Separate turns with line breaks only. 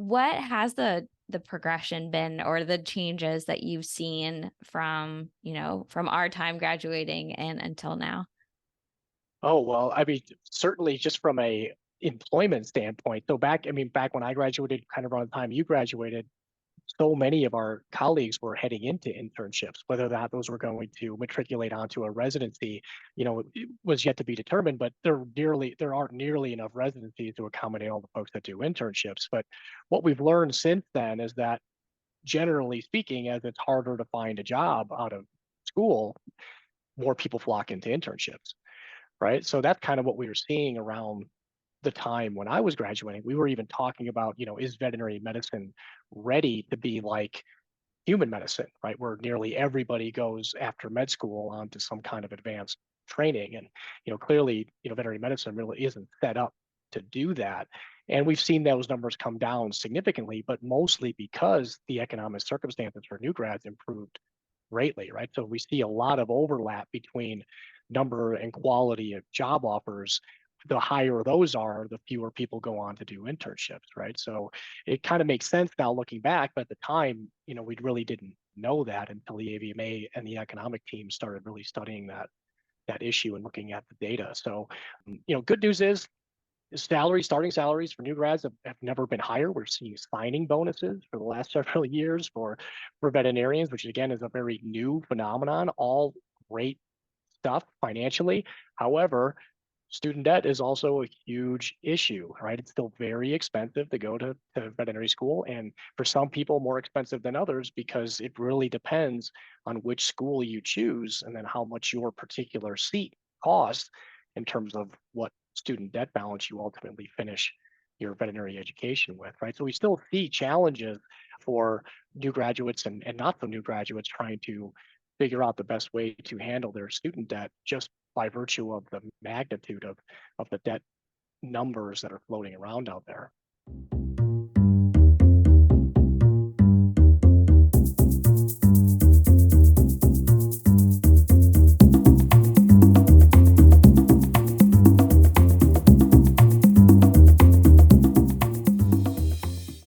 what has the progression been or the changes that you've seen from, from our time graduating and until now?
Oh, well, I mean, certainly just from a employment standpoint. So back when I graduated, kind of around the time you graduated, so many of our colleagues were heading into internships. Whether that those were going to matriculate onto a residency, it was yet to be determined, but there aren't nearly enough residencies to accommodate all the folks that do internships. But what we've learned since then is that generally speaking, as it's harder to find a job out of school, more people flock into internships, right? So that's kind of what we were seeing around the time when I was graduating. We were even talking about, is veterinary medicine ready to be like human medicine, right? Where nearly everybody goes after med school onto some kind of advanced training. And, clearly, veterinary medicine really isn't set up to do that. And we've seen those numbers come down significantly, but mostly because the economic circumstances for new grads improved greatly, right? So we see a lot of overlap between number and quality of job offers. The higher those are, the fewer people go on to do internships, right? So it kind of makes sense now looking back, but at the time, we really didn't know that until the AVMA and the economic team started really studying that issue and looking at the data. So, good news is starting salaries for new grads have never been higher. We're seeing signing bonuses for the last several years for veterinarians, which again is a very new phenomenon. All great stuff financially. However, student debt is also a huge issue, right? It's still very expensive to go to veterinary school, and for some people more expensive than others because it really depends on which school you choose and then how much your particular seat costs in terms of what student debt balance you ultimately finish your veterinary education with, right? So we still see challenges for new graduates and not so new graduates trying to figure out the best way to handle their student debt just by virtue of the magnitude of the debt numbers that are floating around out there.